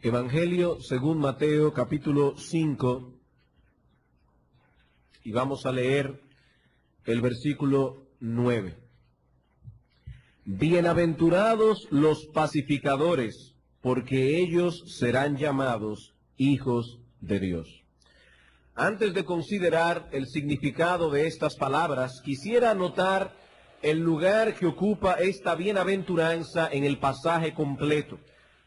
Evangelio según Mateo capítulo 5, y vamos a leer el versículo 9. Bienaventurados los pacificadores, porque ellos serán llamados hijos de Dios. Antes de considerar el significado de estas palabras, quisiera anotar el lugar que ocupa esta bienaventuranza en el pasaje completo.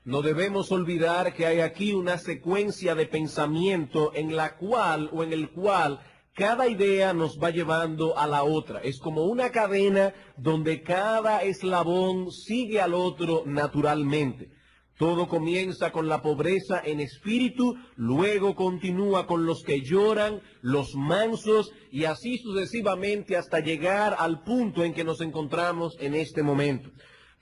No debemos olvidar que hay aquí una secuencia de pensamiento en el cual cada idea nos va llevando a la otra. Es como una cadena donde cada eslabón sigue al otro naturalmente. Todo comienza con la pobreza en espíritu, luego continúa con los que lloran, los mansos, y así sucesivamente hasta llegar al punto en que nos encontramos en este momento.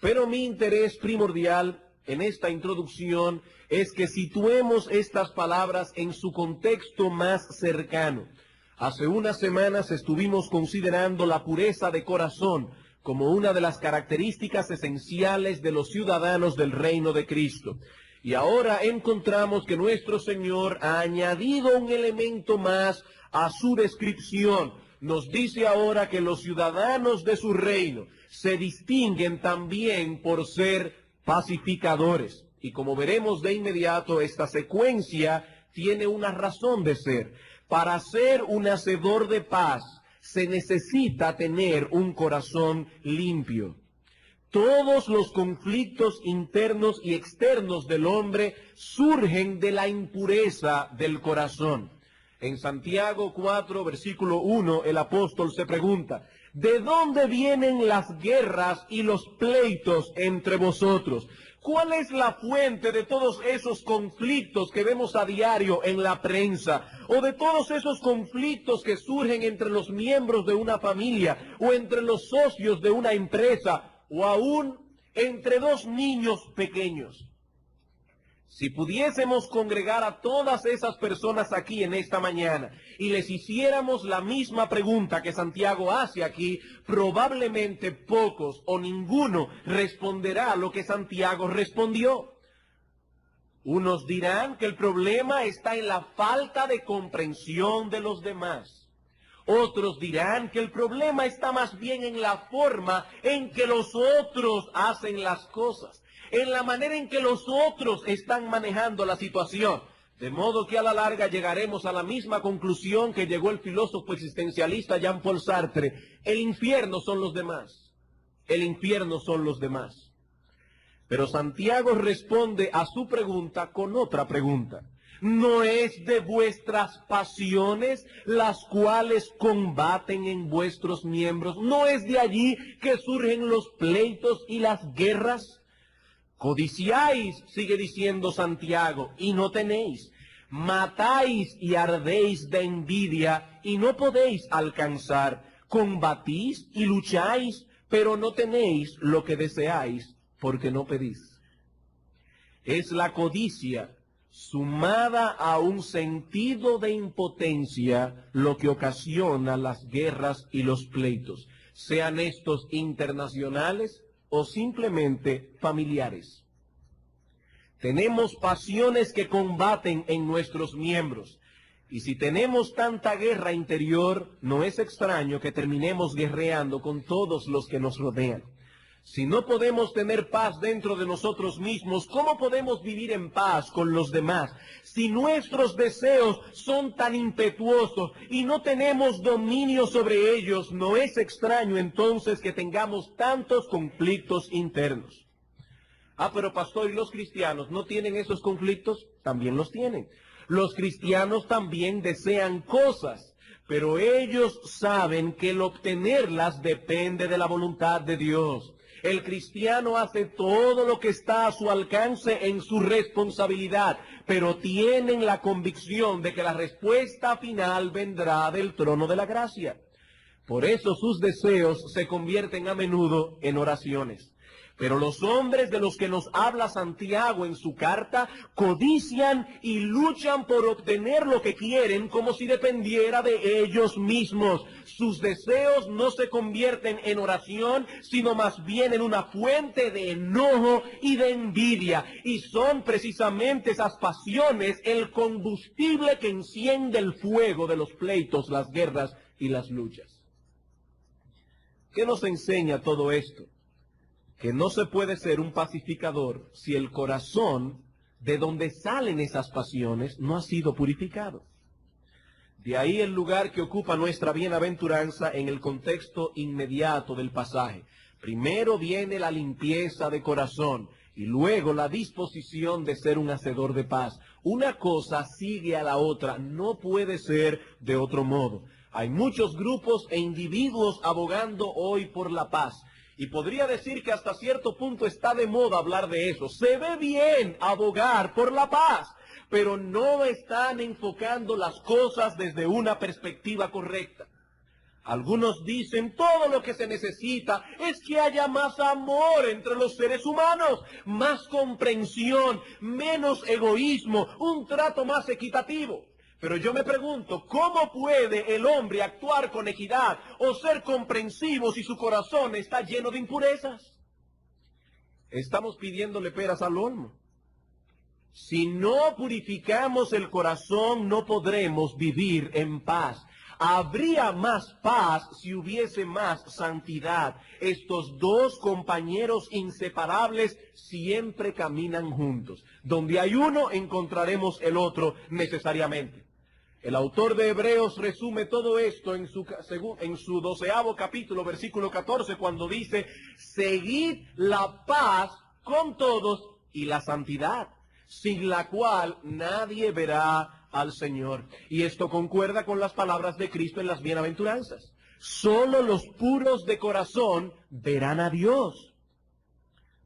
Pero mi interés primordial en esta introducción es que situemos estas palabras en su contexto más cercano. Hace unas semanas estuvimos considerando la pureza de corazón como una de las características esenciales de los ciudadanos del reino de Cristo. Y ahora encontramos que nuestro Señor ha añadido un elemento más a su descripción. Nos dice ahora que los ciudadanos de su reino se distinguen también por ser pacificadores. Y como veremos de inmediato, esta secuencia tiene una razón de ser. Para ser un hacedor de paz, se necesita tener un corazón limpio. Todos los conflictos internos y externos del hombre surgen de la impureza del corazón. En Santiago 4, versículo 1, el apóstol se pregunta: ¿de dónde vienen las guerras y los pleitos entre vosotros? ¿Cuál es la fuente de todos esos conflictos que vemos a diario en la prensa? ¿O de todos esos conflictos que surgen entre los miembros de una familia, o entre los socios de una empresa, o aún entre dos niños pequeños? Si pudiésemos congregar a todas esas personas aquí en esta mañana y les hiciéramos la misma pregunta que Santiago hace aquí, probablemente pocos o ninguno responderá lo que Santiago respondió. Unos dirán que el problema está en la falta de comprensión de los demás. Otros dirán que el problema está más bien en la forma en que los otros hacen las cosas, en la manera en que los otros están manejando la situación. De modo que a la larga llegaremos a la misma conclusión que llegó el filósofo existencialista Jean-Paul Sartre: el infierno son los demás. El infierno son los demás. Pero Santiago responde a su pregunta con otra pregunta. ¿No es de vuestras pasiones las cuales combaten en vuestros miembros? ¿No es de allí que surgen los pleitos y las guerras? Codiciáis, sigue diciendo Santiago, y no tenéis. Matáis y ardéis de envidia y no podéis alcanzar. Combatís y lucháis, pero no tenéis lo que deseáis, porque no pedís. Es la codicia sumada a un sentido de impotencia lo que ocasiona las guerras y los pleitos, sean estos internacionales o simplemente familiares. Tenemos pasiones que combaten en nuestros miembros, y si tenemos tanta guerra interior, no es extraño que terminemos guerreando con todos los que nos rodean. Si no podemos tener paz dentro de nosotros mismos, ¿cómo podemos vivir en paz con los demás? Si nuestros deseos son tan impetuosos y no tenemos dominio sobre ellos, no es extraño entonces que tengamos tantos conflictos internos. Pero pastor, ¿y los cristianos no tienen esos conflictos? También los tienen. Los cristianos también desean cosas, pero ellos saben que el obtenerlas depende de la voluntad de Dios. El cristiano hace todo lo que está a su alcance en su responsabilidad, pero tienen la convicción de que la respuesta final vendrá del trono de la gracia. Por eso sus deseos se convierten a menudo en oraciones. Pero los hombres de los que nos habla Santiago en su carta codician y luchan por obtener lo que quieren como si dependiera de ellos mismos. Sus deseos no se convierten en oración, sino más bien en una fuente de enojo y de envidia. Y son precisamente esas pasiones el combustible que enciende el fuego de los pleitos, las guerras y las luchas. ¿Qué nos enseña todo esto? Que no se puede ser un pacificador si el corazón de donde salen esas pasiones no ha sido purificado. De ahí el lugar que ocupa nuestra bienaventuranza en el contexto inmediato del pasaje. Primero viene la limpieza de corazón y luego la disposición de ser un hacedor de paz. Una cosa sigue a la otra, no puede ser de otro modo. Hay muchos grupos e individuos abogando hoy por la paz. Y podría decir que hasta cierto punto está de moda hablar de eso. Se ve bien abogar por la paz, pero no están enfocando las cosas desde una perspectiva correcta. Algunos dicen todo lo que se necesita es que haya más amor entre los seres humanos, más comprensión, menos egoísmo, un trato más equitativo. Pero yo me pregunto, ¿cómo puede el hombre actuar con equidad o ser comprensivo si su corazón está lleno de impurezas? Estamos pidiéndole peras al olmo. Si no purificamos el corazón, no podremos vivir en paz. Habría más paz si hubiese más santidad. Estos dos compañeros inseparables siempre caminan juntos. Donde hay uno, encontraremos el otro necesariamente. El autor de Hebreos resume todo esto en su 12º capítulo, versículo 14, cuando dice, seguid la paz con todos y la santidad, sin la cual nadie verá al Señor. Y esto concuerda con las palabras de Cristo en las bienaventuranzas. Solo los puros de corazón verán a Dios.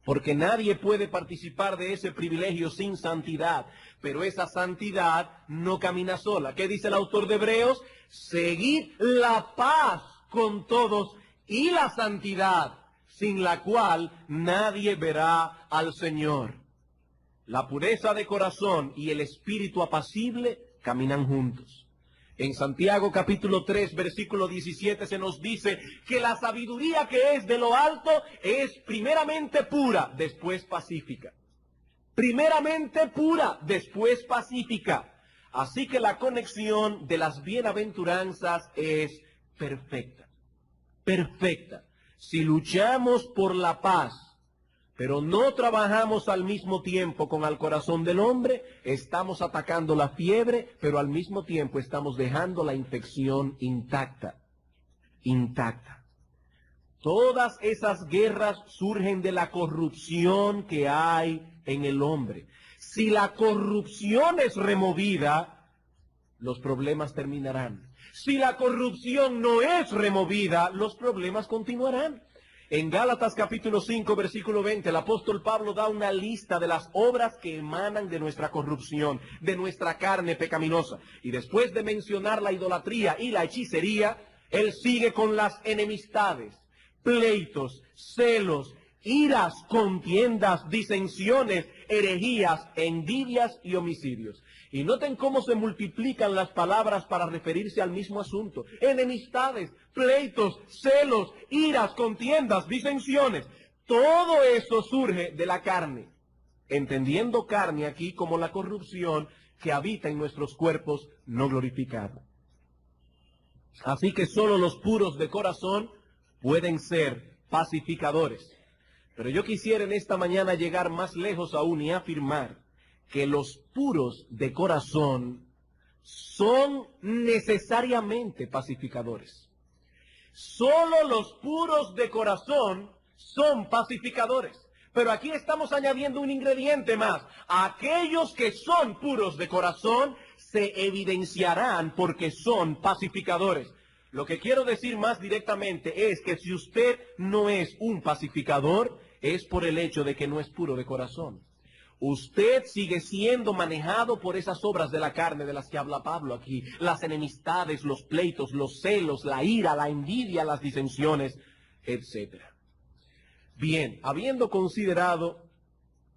Porque nadie puede participar de ese privilegio sin santidad. Pero esa santidad no camina sola. ¿Qué dice el autor de Hebreos? Seguid la paz con todos y la santidad, sin la cual nadie verá al Señor. La pureza de corazón y el espíritu apacible caminan juntos. En Santiago capítulo 3, versículo 17 se nos dice que la sabiduría que es de lo alto es primeramente pura, después pacífica. Primeramente pura, después pacífica. Así que la conexión de las bienaventuranzas es perfecta. Perfecta. Si luchamos por la paz, pero no trabajamos al mismo tiempo con el corazón del hombre, estamos atacando la fiebre, pero al mismo tiempo estamos dejando la infección intacta. Intacta. Todas esas guerras surgen de la corrupción que hay en el hombre. Si la corrupción es removida, los problemas terminarán. Si la corrupción no es removida, los problemas continuarán. En Gálatas capítulo 5, versículo 20, el apóstol Pablo da una lista de las obras que emanan de nuestra corrupción, de nuestra carne pecaminosa. Y después de mencionar la idolatría y la hechicería, él sigue con las enemistades, pleitos, celos, iras, contiendas, disensiones, herejías, envidias y homicidios. Y noten cómo se multiplican las palabras para referirse al mismo asunto. Enemistades, pleitos, celos, iras, contiendas, disensiones. Todo eso surge de la carne. Entendiendo carne aquí como la corrupción que habita en nuestros cuerpos no glorificados. Así que solo los puros de corazón pueden ser pacificadores. Pero yo quisiera en esta mañana llegar más lejos aún y afirmar que los puros de corazón son necesariamente pacificadores. Solo los puros de corazón son pacificadores. Pero aquí estamos añadiendo un ingrediente más. Aquellos que son puros de corazón se evidenciarán porque son pacificadores. Lo que quiero decir más directamente es que si usted no es un pacificador, es por el hecho de que no es puro de corazón. Usted sigue siendo manejado por esas obras de la carne de las que habla Pablo aquí. Las enemistades, los pleitos, los celos, la ira, la envidia, las disensiones, etc. Bien, habiendo considerado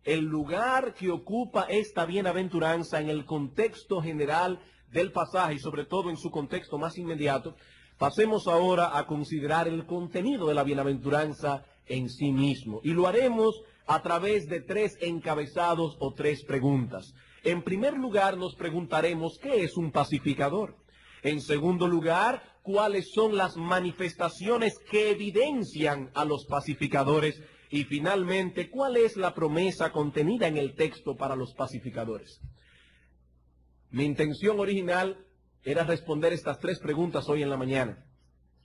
el lugar que ocupa esta bienaventuranza en el contexto general del pasaje y sobre todo en su contexto más inmediato, pasemos ahora a considerar el contenido de la bienaventuranza en sí mismo. Y lo haremos a través de 3 encabezados o 3 preguntas. En primer lugar, nos preguntaremos ¿qué es un pacificador? En segundo lugar, ¿cuáles son las manifestaciones que evidencian a los pacificadores? Y finalmente, ¿cuál es la promesa contenida en el texto para los pacificadores? Mi intención original era responder estas 3 preguntas hoy en la mañana.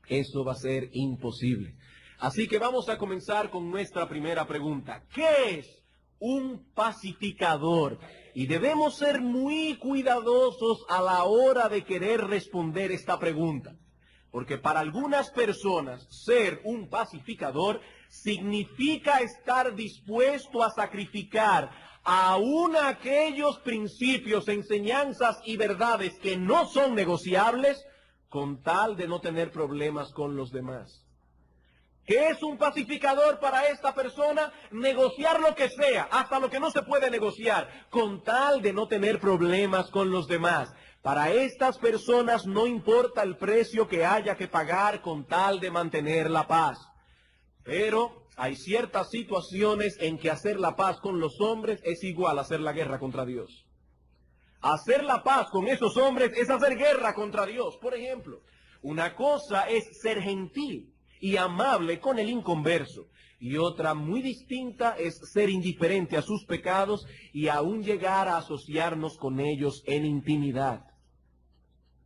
Eso va a ser imposible. Así que vamos a comenzar con nuestra primera pregunta. ¿Qué es un pacificador? Y debemos ser muy cuidadosos a la hora de querer responder esta pregunta. Porque para algunas personas ser un pacificador significa estar dispuesto a sacrificar aún aquellos principios, enseñanzas y verdades que no son negociables con tal de no tener problemas con los demás. ¿Qué es un pacificador para esta persona? Negociar lo que sea, hasta lo que no se puede negociar, con tal de no tener problemas con los demás. Para estas personas no importa el precio que haya que pagar con tal de mantener la paz. Pero hay ciertas situaciones en que hacer la paz con los hombres es igual a hacer la guerra contra Dios. Hacer la paz con esos hombres es hacer guerra contra Dios. Por ejemplo, una cosa es ser gentil y amable con el inconverso, y otra muy distinta es ser indiferente a sus pecados y aún llegar a asociarnos con ellos en intimidad.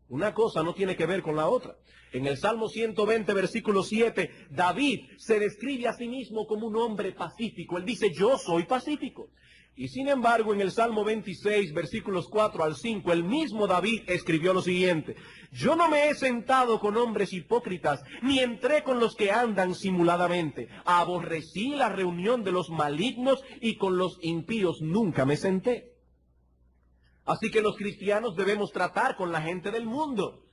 Una cosa no tiene que ver con la otra. En el Salmo 120, versículo 7, David se describe a sí mismo como un hombre pacífico. Él dice, yo soy pacífico. Y sin embargo, en el Salmo 26, versículos 4 al 5, el mismo David escribió lo siguiente: yo no me he sentado con hombres hipócritas, ni entré con los que andan simuladamente. Aborrecí la reunión de los malignos y con los impíos nunca me senté. Así que los cristianos debemos tratar con la gente del mundo,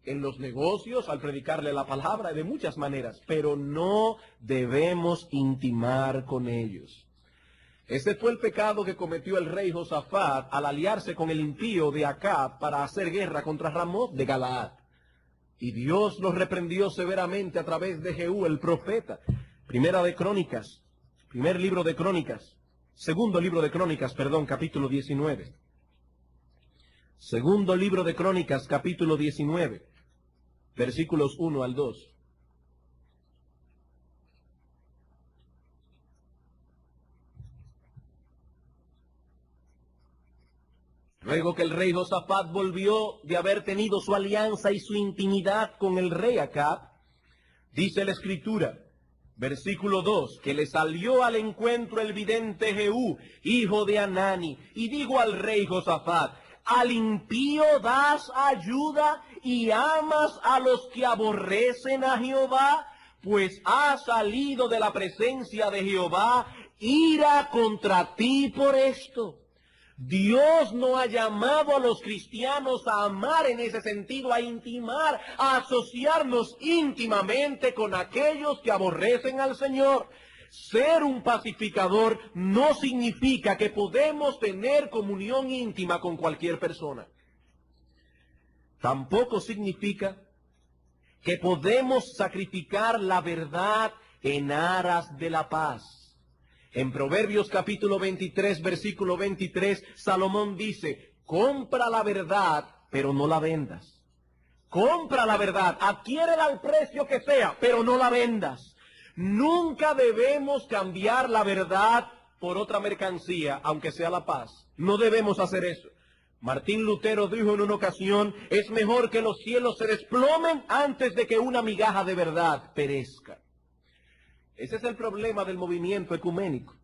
en los negocios, al predicarle la palabra, de muchas maneras, pero no debemos intimar con ellos. Este fue el pecado que cometió el rey Josafat al aliarse con el impío de Acab para hacer guerra contra Ramoth de Galaad. Y Dios los reprendió severamente a través de Jehú el profeta. Segundo libro de Crónicas, capítulo 19. Segundo libro de Crónicas, capítulo 19, versículos 1 al 2. Luego que el rey Josafat volvió de haber tenido su alianza y su intimidad con el rey Acab, dice la Escritura, versículo 2, que le salió al encuentro el vidente Jehú, hijo de Anani, y dijo al rey Josafat, ¿al impío das ayuda y amas a los que aborrecen a Jehová? Pues ha salido de la presencia de Jehová ira contra ti por esto. Dios no ha llamado a los cristianos a amar en ese sentido, a intimar, a asociarnos íntimamente con aquellos que aborrecen al Señor. Ser un pacificador no significa que podemos tener comunión íntima con cualquier persona. Tampoco significa que podemos sacrificar la verdad en aras de la paz. En Proverbios capítulo 23, versículo 23, Salomón dice, compra la verdad, pero no la vendas. Compra la verdad, adquiérela al precio que sea, pero no la vendas. Nunca debemos cambiar la verdad por otra mercancía, aunque sea la paz. No debemos hacer eso. Martín Lutero dijo en una ocasión, es mejor que los cielos se desplomen antes de que una migaja de verdad perezca. Ese es el problema del movimiento ecuménico,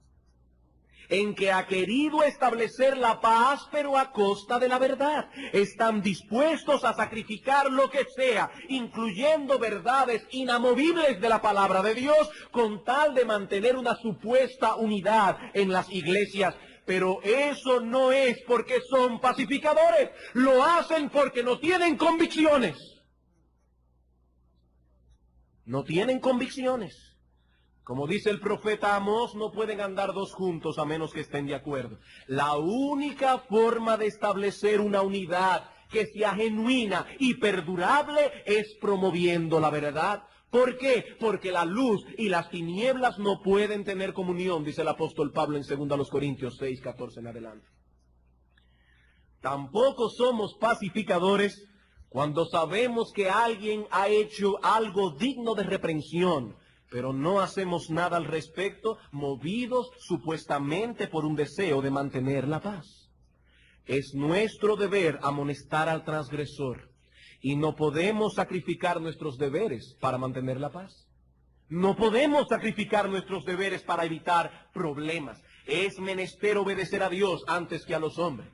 en que ha querido establecer la paz, pero a costa de la verdad. Están dispuestos a sacrificar lo que sea, incluyendo verdades inamovibles de la palabra de Dios, con tal de mantener una supuesta unidad en las iglesias. Pero eso no es porque son pacificadores, lo hacen porque no tienen convicciones. No tienen convicciones. Como dice el profeta Amós, no pueden andar dos juntos a menos que estén de acuerdo. La única forma de establecer una unidad que sea genuina y perdurable es promoviendo la verdad. ¿Por qué? Porque la luz y las tinieblas no pueden tener comunión, dice el apóstol Pablo en 2 Corintios 6, 14 en adelante. Tampoco somos pacificadores cuando sabemos que alguien ha hecho algo digno de reprensión, pero no hacemos nada al respecto, movidos supuestamente por un deseo de mantener la paz. Es nuestro deber amonestar al transgresor, y no podemos sacrificar nuestros deberes para mantener la paz. No podemos sacrificar nuestros deberes para evitar problemas. Es menester obedecer a Dios antes que a los hombres.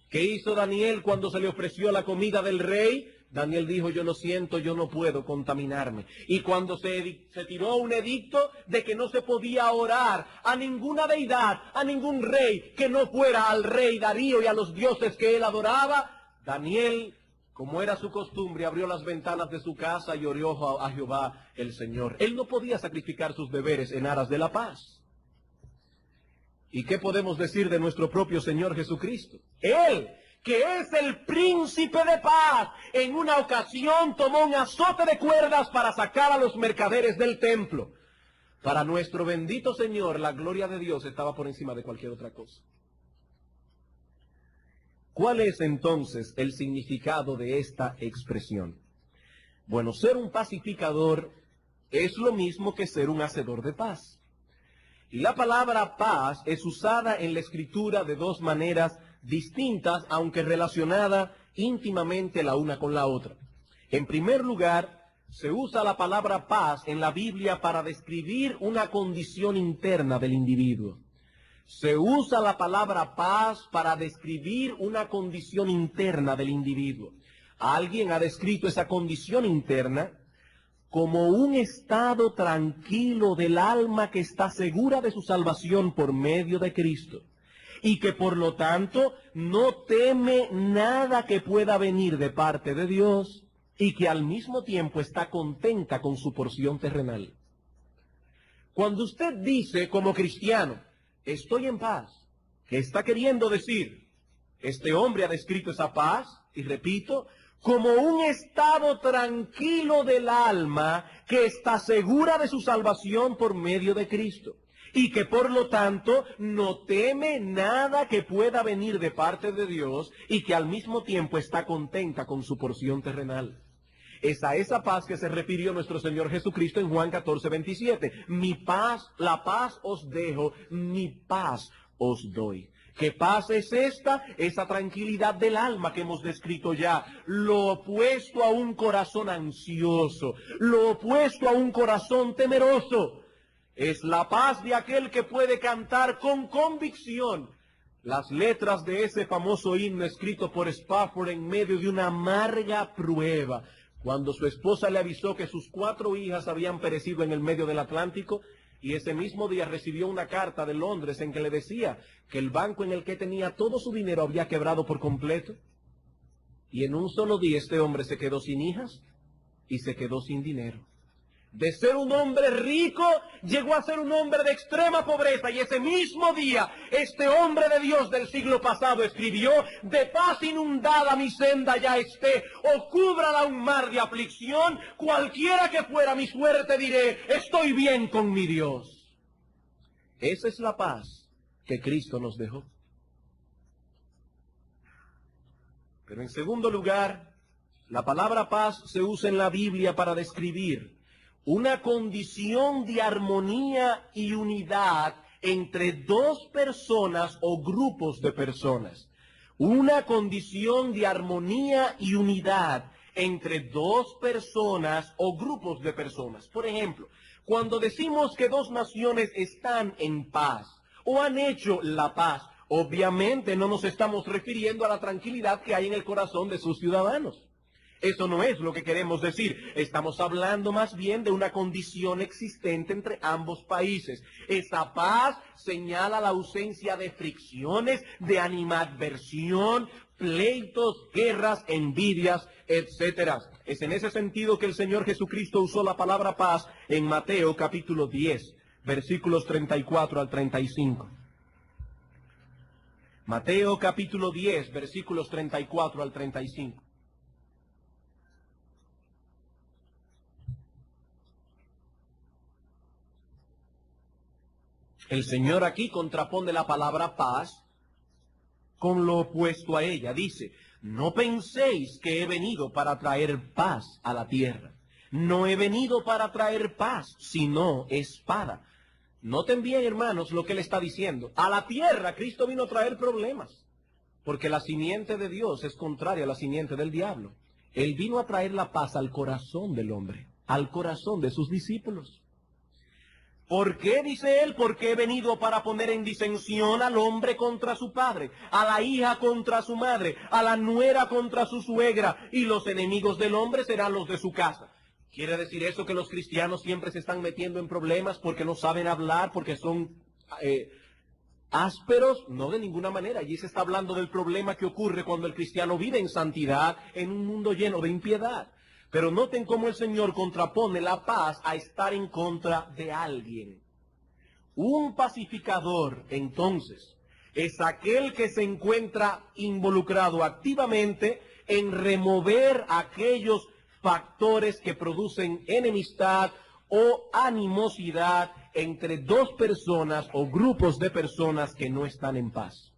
¿Qué hizo Daniel cuando se le ofreció la comida del rey? Daniel dijo, yo lo siento, yo no puedo contaminarme. Y cuando se tiró un edicto de que no se podía orar a ninguna deidad, a ningún rey, que no fuera al rey Darío y a los dioses que él adoraba, Daniel, como era su costumbre, abrió las ventanas de su casa y oró a Jehová el Señor. Él no podía sacrificar sus deberes en aras de la paz. ¿Y qué podemos decir de nuestro propio Señor Jesucristo? Él, que es el príncipe de paz, en una ocasión tomó un azote de cuerdas para sacar a los mercaderes del templo. Para nuestro bendito Señor, la gloria de Dios estaba por encima de cualquier otra cosa. ¿Cuál es entonces el significado de esta expresión? Bueno, ser un pacificador es lo mismo que ser un hacedor de paz. Y la palabra paz es usada en la Escritura de dos maneras distintas, aunque relacionada íntimamente la una con la otra. En primer lugar, se usa la palabra paz en la Biblia para describir una condición interna del individuo. Se usa la palabra paz para describir una condición interna del individuo. Alguien ha descrito esa condición interna como un estado tranquilo del alma que está segura de su salvación por medio de Cristo, y que por lo tanto no teme nada que pueda venir de parte de Dios, y que al mismo tiempo está contenta con su porción terrenal. Cuando usted dice como cristiano, estoy en paz, ¿qué está queriendo decir? Este hombre ha descrito esa paz, y repito, como un estado tranquilo del alma que está segura de su salvación por medio de Cristo, y que por lo tanto no teme nada que pueda venir de parte de Dios, y que al mismo tiempo está contenta con su porción terrenal. Es a esa paz que se refirió nuestro Señor Jesucristo en Juan 14, 27. Mi paz, la paz os dejo, mi paz os doy. ¿Qué paz es esta? Esa tranquilidad del alma que hemos descrito ya. Lo opuesto a un corazón ansioso, lo opuesto a un corazón temeroso. Es la paz de aquel que puede cantar con convicción las letras de ese famoso himno escrito por Spafford en medio de una amarga prueba. Cuando su esposa le avisó que sus 4 hijas habían perecido en el medio del Atlántico, y ese mismo día recibió una carta de Londres en que le decía que el banco en el que tenía todo su dinero había quebrado por completo. Y en un solo día este hombre se quedó sin hijas y se quedó sin dinero. De ser un hombre rico, llegó a ser un hombre de extrema pobreza. Y ese mismo día, este hombre de Dios del siglo pasado escribió: de paz inundada mi senda ya esté, o cúbrala un mar de aflicción, cualquiera que fuera mi suerte diré, estoy bien con mi Dios. Esa es la paz que Cristo nos dejó. Pero en segundo lugar, la palabra paz se usa en la Biblia para describir una condición de armonía y unidad entre dos personas o grupos de personas. Una condición de armonía y unidad entre dos personas o grupos de personas. Por ejemplo, cuando decimos que dos naciones están en paz o han hecho la paz, obviamente no nos estamos refiriendo a la tranquilidad que hay en el corazón de sus ciudadanos. Eso no es lo que queremos decir. Estamos hablando más bien de una condición existente entre ambos países. Esa paz señala la ausencia de fricciones, de animadversión, pleitos, guerras, envidias, etcétera. Es en ese sentido que el Señor Jesucristo usó la palabra paz en Mateo capítulo 10, versículos 34 al 35. Mateo capítulo 10, versículos 34 al 35. El Señor aquí contrapone la palabra paz con lo opuesto a ella. Dice, no penséis que he venido para traer paz a la tierra. No he venido para traer paz, sino espada. Noten bien, hermanos, lo que él está diciendo. A la tierra Cristo vino a traer problemas, porque la simiente de Dios es contraria a la simiente del diablo. Él vino a traer la paz al corazón del hombre, al corazón de sus discípulos. ¿Por qué, dice él? Porque he venido para poner en disensión al hombre contra su padre, a la hija contra su madre, a la nuera contra su suegra, y los enemigos del hombre serán los de su casa. ¿Quiere decir eso que los cristianos siempre se están metiendo en problemas porque no saben hablar, porque son ásperos? No, de ninguna manera. Allí se está hablando del problema que ocurre cuando el cristiano vive en santidad en un mundo lleno de impiedad. Pero noten cómo el Señor contrapone la paz a estar en contra de alguien. Un pacificador, entonces, es aquel que se encuentra involucrado activamente en remover aquellos factores que producen enemistad o animosidad entre dos personas o grupos de personas que no están en paz.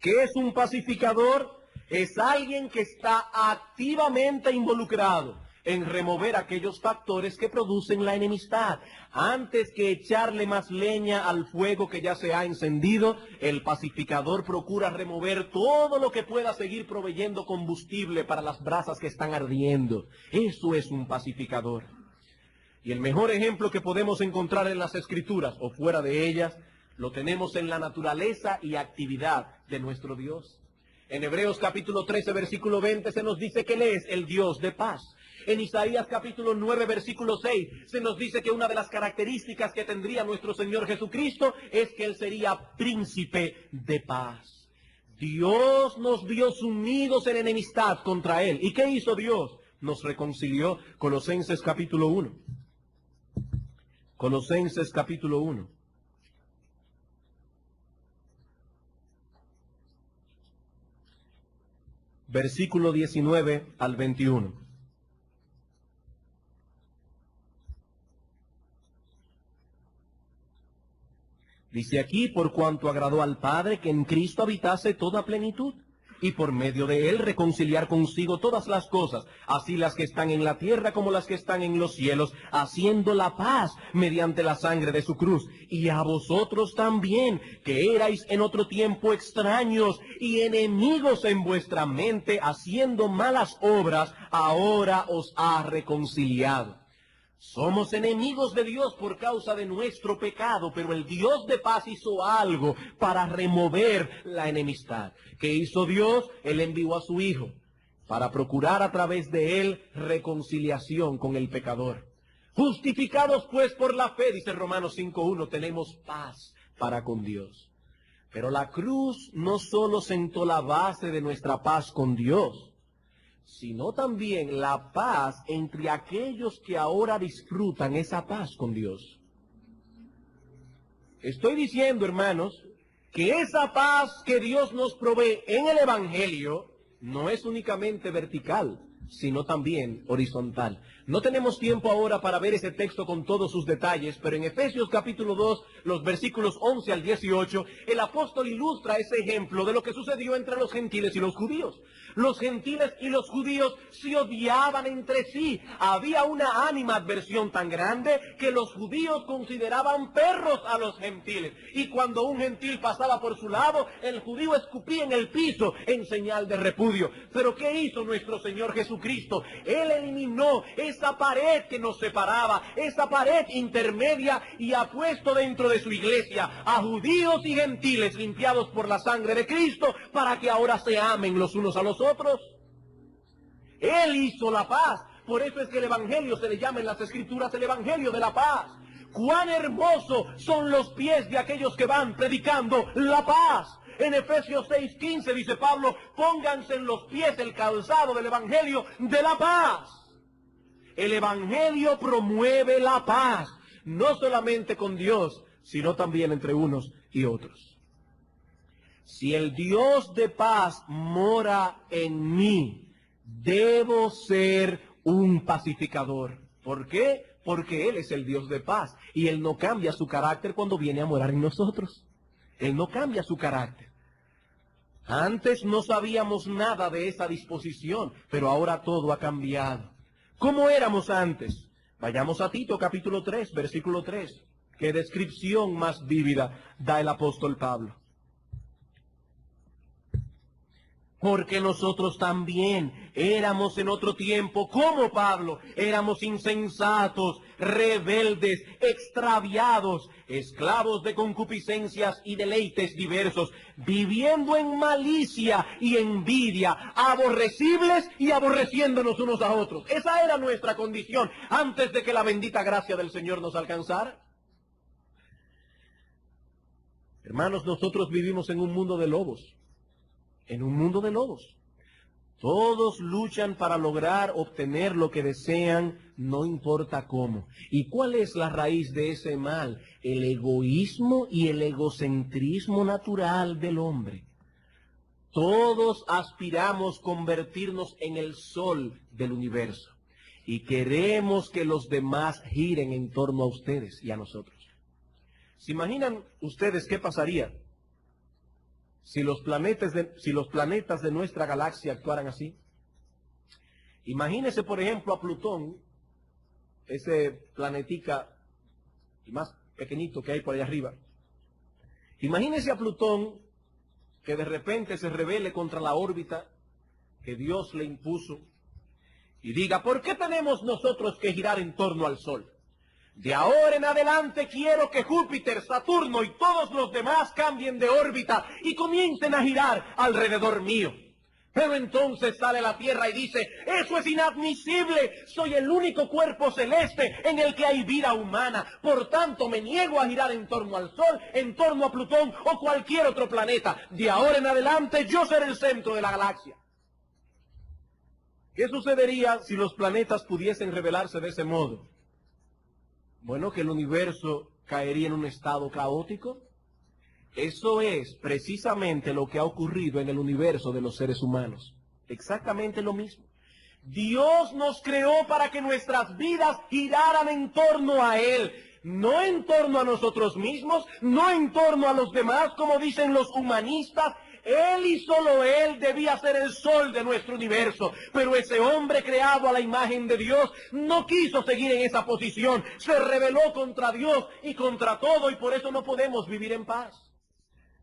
¿Qué es un pacificador? Es alguien que está activamente involucrado en remover aquellos factores que producen la enemistad. Antes que echarle más leña al fuego que ya se ha encendido, el pacificador procura remover todo lo que pueda seguir proveyendo combustible para las brasas que están ardiendo. Eso es un pacificador. Y el mejor ejemplo que podemos encontrar en las Escrituras o fuera de ellas, lo tenemos en la naturaleza y actividad de nuestro Dios. En Hebreos capítulo 13, versículo 20 se nos dice que Él es el Dios de paz. En Isaías capítulo 9, versículo 6 se nos dice que una de las características que tendría nuestro Señor Jesucristo es que Él sería príncipe de paz. Dios nos vio sumidos en enemistad contra Él. ¿Y qué hizo Dios? Nos reconcilió. Colosenses capítulo 1. Colosenses capítulo 1. Versículo 19 al 21. Dice aquí, por cuanto agradó al Padre que en Cristo habitase toda plenitud, y por medio de él reconciliar consigo todas las cosas, así las que están en la tierra como las que están en los cielos, haciendo la paz mediante la sangre de su cruz. Y a vosotros también, que erais en otro tiempo extraños y enemigos en vuestra mente, haciendo malas obras, ahora os ha reconciliado. Somos enemigos de Dios por causa de nuestro pecado, pero el Dios de paz hizo algo para remover la enemistad. ¿Qué hizo Dios? Él envió a su Hijo para procurar a través de él reconciliación con el pecador. Justificados pues por la fe, dice Romanos 5:1, tenemos paz para con Dios. Pero la cruz no solo sentó la base de nuestra paz con Dios, sino también la paz entre aquellos que ahora disfrutan esa paz con Dios. Estoy diciendo, hermanos, que esa paz que Dios nos provee en el Evangelio no es únicamente vertical, sino también horizontal. No tenemos tiempo ahora para ver ese texto con todos sus detalles, pero en Efesios capítulo 2, los versículos 11 al 18, el apóstol ilustra ese ejemplo de lo que sucedió entre los gentiles y los judíos. Los gentiles y los judíos se odiaban entre sí. Había una animadversión tan grande que los judíos consideraban perros a los gentiles. Y cuando un gentil pasaba por su lado, el judío escupía en el piso en señal de repudio. Pero ¿qué hizo nuestro Señor Jesucristo? Él eliminó esa pared que nos separaba, esa pared intermedia, y ha puesto dentro de su iglesia a judíos y gentiles limpiados por la sangre de Cristo para que ahora se amen los unos a los otros. Él hizo la paz. Por eso es que el Evangelio se le llama en las Escrituras el Evangelio de la paz. Cuán hermosos son los pies de aquellos que van predicando la paz. En Efesios 6:15 dice Pablo, pónganse en los pies el calzado del Evangelio de la paz. El Evangelio promueve la paz, no solamente con Dios, sino también entre unos y otros. Si el Dios de paz mora en mí, debo ser un pacificador. ¿Por qué? Porque Él es el Dios de paz y Él no cambia su carácter cuando viene a morar en nosotros. Él no cambia su carácter. Antes no sabíamos nada de esa disposición, pero ahora todo ha cambiado. ¿Cómo éramos antes? Vayamos a Tito capítulo 3, versículo 3. Qué descripción más vívida da el apóstol Pablo. Porque nosotros también éramos en otro tiempo, como Pablo, éramos insensatos, rebeldes, extraviados, esclavos de concupiscencias y deleites diversos, viviendo en malicia y envidia, aborrecibles y aborreciéndonos unos a otros. Esa era nuestra condición antes de que la bendita gracia del Señor nos alcanzara. Hermanos, nosotros vivimos en un mundo de lobos. En un mundo de lobos. Todos luchan para lograr obtener lo que desean, no importa cómo. ¿Y cuál es la raíz de ese mal? El egoísmo y el egocentrismo natural del hombre. Todos aspiramos convertirnos en el sol del universo y queremos que los demás giren en torno a ustedes y a nosotros. ¿Se imaginan ustedes qué pasaría si los planetas de nuestra galaxia actuaran así? Imagínese, por ejemplo, a Plutón, ese planetica más pequeñito que hay por allá arriba. Imagínese a Plutón que de repente se rebele contra la órbita que Dios le impuso y diga, ¿por qué tenemos nosotros que girar en torno al Sol? De ahora en adelante quiero que Júpiter, Saturno y todos los demás cambien de órbita y comiencen a girar alrededor mío. Pero entonces sale la Tierra y dice, eso es inadmisible, soy el único cuerpo celeste en el que hay vida humana, por tanto me niego a girar en torno al Sol, en torno a Plutón o cualquier otro planeta. De ahora en adelante yo seré el centro de la galaxia. ¿Qué sucedería si los planetas pudiesen revelarse de ese modo? Bueno, que el universo caería en un estado caótico. Eso es precisamente lo que ha ocurrido en el universo de los seres humanos. Exactamente lo mismo. Dios nos creó para que nuestras vidas giraran en torno a Él, no en torno a nosotros mismos, no en torno a los demás, como dicen los humanistas. Él y solo Él debía ser el sol de nuestro universo. Pero ese hombre creado a la imagen de Dios no quiso seguir en esa posición. Se rebeló contra Dios y contra todo, y por eso no podemos vivir en paz.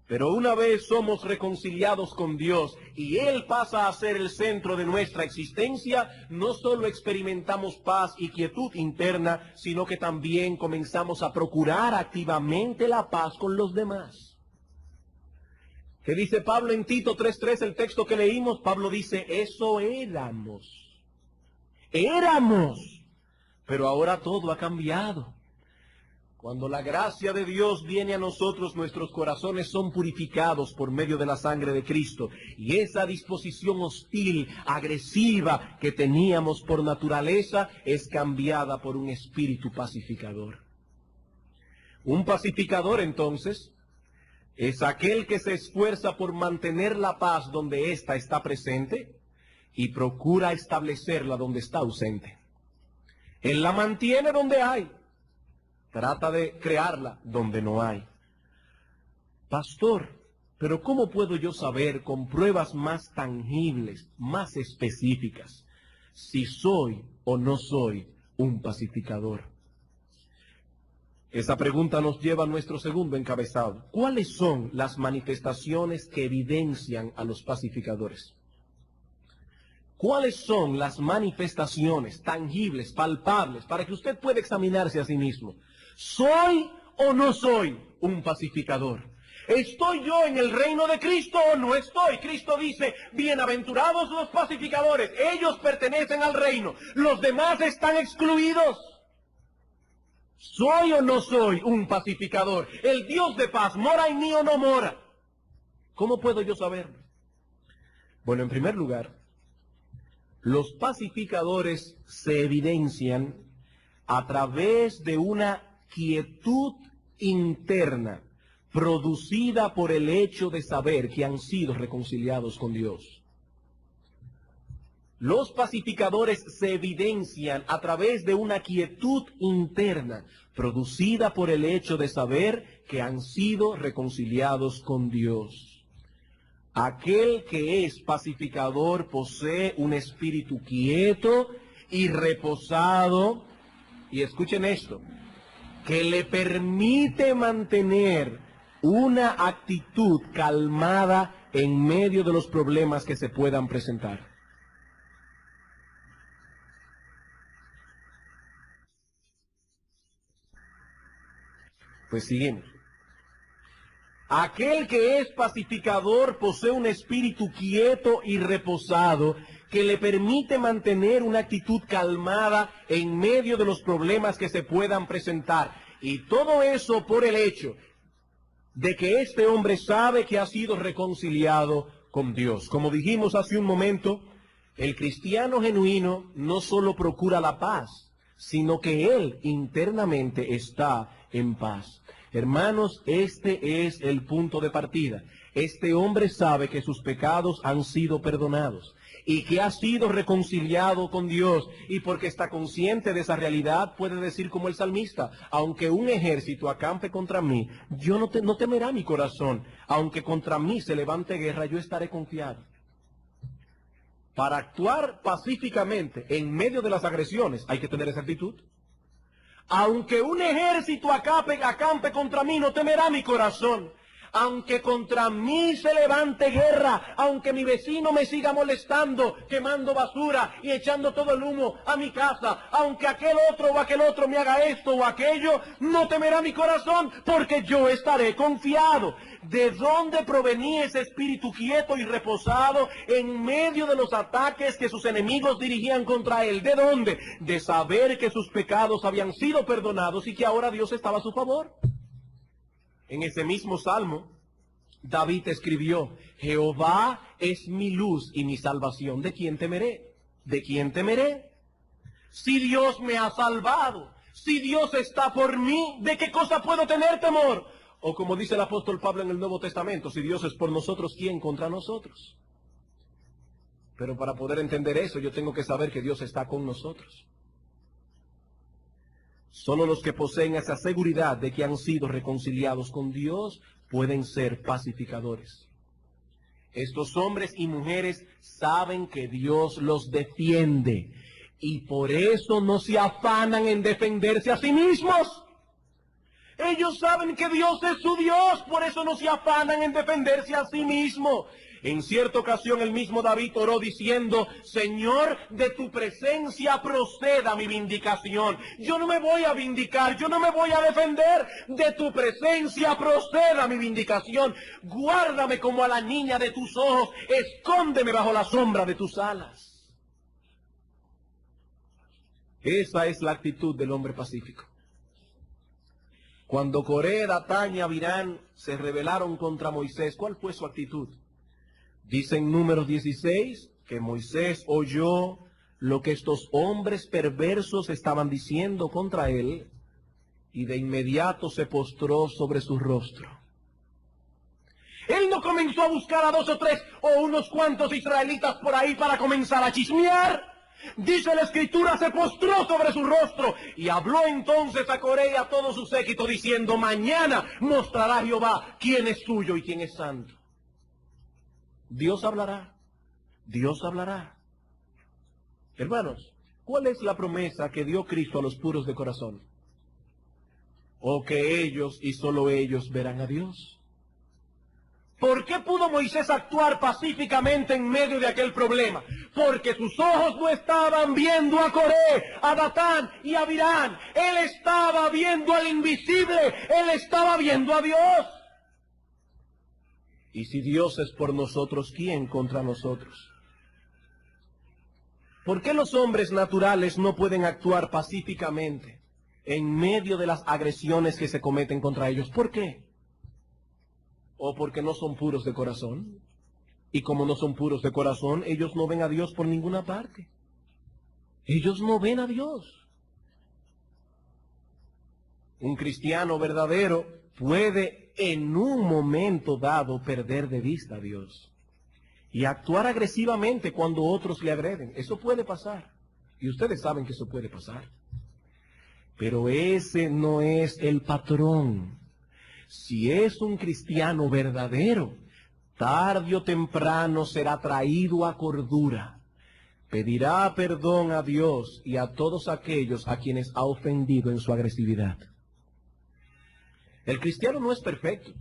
Pero una vez somos reconciliados con Dios y Él pasa a ser el centro de nuestra existencia, no solo experimentamos paz y quietud interna, sino que también comenzamos a procurar activamente la paz con los demás. ¿Qué dice Pablo en Tito 3:3, el texto que leímos? Pablo dice, eso éramos. Éramos. Pero ahora todo ha cambiado. Cuando la gracia de Dios viene a nosotros, nuestros corazones son purificados por medio de la sangre de Cristo. Y esa disposición hostil, agresiva que teníamos por naturaleza es cambiada por un espíritu pacificador. Un pacificador, entonces, es aquel que se esfuerza por mantener la paz donde ésta está presente y procura establecerla donde está ausente. Él la mantiene donde hay, trata de crearla donde no hay. Pastor, pero ¿cómo puedo yo saber con pruebas más tangibles, más específicas, si soy o no soy un pacificador? Esa pregunta nos lleva a nuestro segundo encabezado. ¿Cuáles son las manifestaciones que evidencian a los pacificadores? ¿Cuáles son las manifestaciones tangibles, palpables, para que usted pueda examinarse a sí mismo? ¿Soy o no soy un pacificador? ¿Estoy yo en el reino de Cristo o no estoy? Cristo dice, bienaventurados los pacificadores, ellos pertenecen al reino, los demás están excluidos. ¿Soy o no soy un pacificador? ¿El Dios de paz mora en mí o no mora? ¿Cómo puedo yo saberlo? Bueno, en primer lugar, los pacificadores se evidencian a través de una quietud interna producida por el hecho de saber que han sido reconciliados con Dios. Los pacificadores se evidencian a través de una quietud interna producida por el hecho de saber que han sido reconciliados con Dios. Aquel que es pacificador posee un espíritu quieto y reposado, y escuchen esto, que le permite mantener una actitud calmada en medio de los problemas que se puedan presentar. Pues seguimos. Aquel que es pacificador posee un espíritu quieto y reposado que le permite mantener una actitud calmada en medio de los problemas que se puedan presentar. Y todo eso por el hecho de que este hombre sabe que ha sido reconciliado con Dios. Como dijimos hace un momento, el cristiano genuino no solo procura la paz, sino que él internamente está en paz. Hermanos, este es el punto de partida. Este hombre sabe que sus pecados han sido perdonados y que ha sido reconciliado con Dios, y porque está consciente de esa realidad puede decir como el salmista, aunque un ejército acampe contra mí, yo no temerá mi corazón, aunque contra mí se levante guerra, yo estaré confiado. Para actuar pacíficamente en medio de las agresiones hay que tener esa actitud. Aunque un ejército acampe contra mí, no temerá mi corazón. Aunque contra mí se levante guerra, aunque mi vecino me siga molestando, quemando basura y echando todo el humo a mi casa, aunque aquel otro me haga esto o aquello, no temerá mi corazón, porque yo estaré confiado. ¿De dónde provenía ese espíritu quieto y reposado en medio de los ataques que sus enemigos dirigían contra él? ¿De dónde? De saber que sus pecados habían sido perdonados y que ahora Dios estaba a su favor. En ese mismo salmo, David escribió, Jehová es mi luz y mi salvación, ¿de quién temeré? ¿De quién temeré? Si Dios me ha salvado, si Dios está por mí, ¿de qué cosa puedo tener temor? O como dice el apóstol Pablo en el Nuevo Testamento, si Dios es por nosotros, ¿quién contra nosotros? Pero para poder entender eso, yo tengo que saber que Dios está con nosotros. Solo los que poseen esa seguridad de que han sido reconciliados con Dios pueden ser pacificadores. Estos hombres y mujeres saben que Dios los defiende y por eso no se afanan en defenderse a sí mismos. Ellos saben que Dios es su Dios, por eso no se afanan en defenderse a sí mismo. En cierta ocasión el mismo David oró diciendo, Señor, de tu presencia proceda mi vindicación. Yo no me voy a vindicar, yo no me voy a defender. De tu presencia proceda mi vindicación. Guárdame como a la niña de tus ojos, escóndeme bajo la sombra de tus alas. Esa es la actitud del hombre pacífico. Cuando Coré, Datán y Abirán se rebelaron contra Moisés, ¿cuál fue su actitud? Dice en Números 16 que Moisés oyó lo que estos hombres perversos estaban diciendo contra él y de inmediato se postró sobre su rostro. Él no comenzó a buscar a 2 o 3 o unos cuantos israelitas por ahí para comenzar a chismear. Dice la Escritura, se postró sobre su rostro y habló entonces a Coré y a todo su séquito diciendo, mañana mostrará Jehová quién es suyo y quién es santo. Dios hablará, Dios hablará. Hermanos, ¿cuál es la promesa que dio Cristo a los puros de corazón? O que ellos y solo ellos verán a Dios. ¿Por qué pudo Moisés actuar pacíficamente en medio de aquel problema? Porque sus ojos no estaban viendo a Coré, a Datán y a Abirán. Él estaba viendo al invisible, él estaba viendo a Dios. Y si Dios es por nosotros, ¿quién contra nosotros? ¿Por qué los hombres naturales no pueden actuar pacíficamente en medio de las agresiones que se cometen contra ellos? ¿Por qué? ¿O porque no son puros de corazón? Y como no son puros de corazón, ellos no ven a Dios por ninguna parte. Ellos no ven a Dios. Un cristiano verdadero puede en un momento dado perder de vista a Dios y actuar agresivamente cuando otros le agreden. Eso puede pasar. Y ustedes saben que eso puede pasar. Pero ese no es el patrón. Si es un cristiano verdadero, tarde o temprano será traído a cordura. Pedirá perdón a Dios y a todos aquellos a quienes ha ofendido en su agresividad. El cristiano no es perfecto.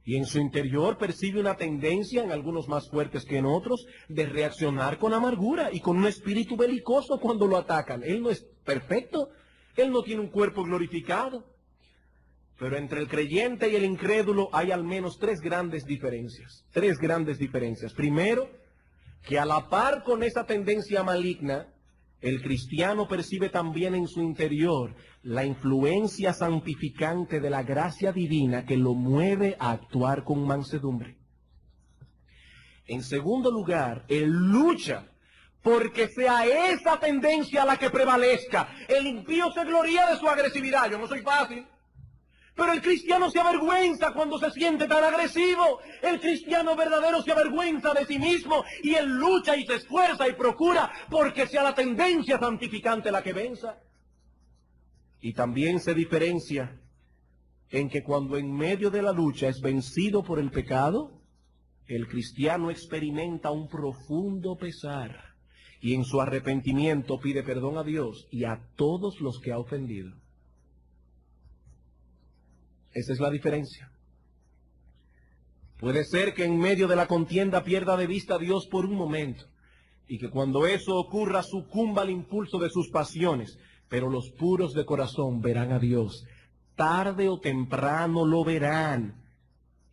Y en su interior percibe una tendencia, en algunos más fuertes que en otros, de reaccionar con amargura y con un espíritu belicoso cuando lo atacan. Él no es perfecto, él no tiene un cuerpo glorificado. Pero entre el creyente y el incrédulo hay al menos tres grandes diferencias. Tres grandes diferencias. Primero, que a la par con esa tendencia maligna, el cristiano percibe también en su interior la influencia santificante de la gracia divina que lo mueve a actuar con mansedumbre. En segundo lugar, él lucha porque sea esa tendencia la que prevalezca. El impío se gloria de su agresividad. Yo no soy fácil. Pero el cristiano se avergüenza cuando se siente tan agresivo. El cristiano verdadero se avergüenza de sí mismo y él lucha y se esfuerza y procura porque sea la tendencia santificante la que venza. Y también se diferencia en que cuando en medio de la lucha es vencido por el pecado, el cristiano experimenta un profundo pesar y en su arrepentimiento pide perdón a Dios y a todos los que ha ofendido. Esa es la diferencia. Puede ser que en medio de la contienda pierda de vista a Dios por un momento y que cuando eso ocurra sucumba al impulso de sus pasiones, pero los puros de corazón verán a Dios. Tarde o temprano lo verán.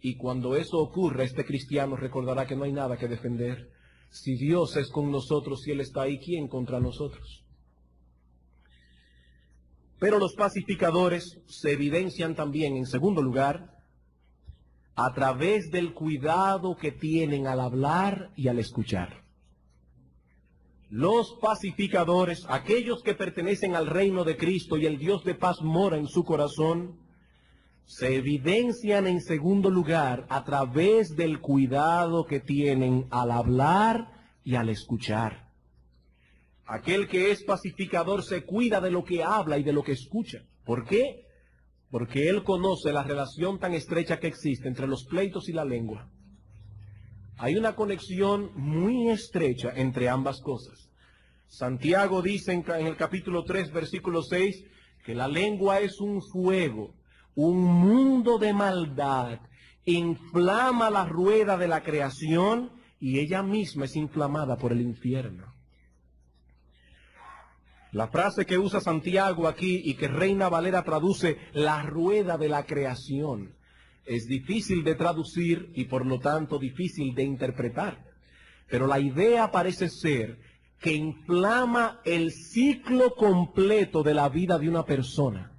Y cuando eso ocurra, este cristiano recordará que no hay nada que defender. Si Dios es con nosotros y Él está ahí, ¿quién contra nosotros? Pero los pacificadores se evidencian también, en segundo lugar, a través del cuidado que tienen al hablar y al escuchar. Los pacificadores, aquellos que pertenecen al reino de Cristo y el Dios de paz mora en su corazón, se evidencian en segundo lugar a través del cuidado que tienen al hablar y al escuchar. Aquel que es pacificador se cuida de lo que habla y de lo que escucha. ¿Por qué? Porque él conoce la relación tan estrecha que existe entre los pleitos y la lengua. Hay una conexión muy estrecha entre ambas cosas. Santiago dice en el capítulo 3, versículo 6, que la lengua es un fuego, un mundo de maldad, inflama la rueda de la creación y ella misma es inflamada por el infierno. La frase que usa Santiago aquí y que Reina Valera traduce la rueda de la creación es difícil de traducir y por lo tanto difícil de interpretar. Pero la idea parece ser que inflama el ciclo completo de la vida de una persona.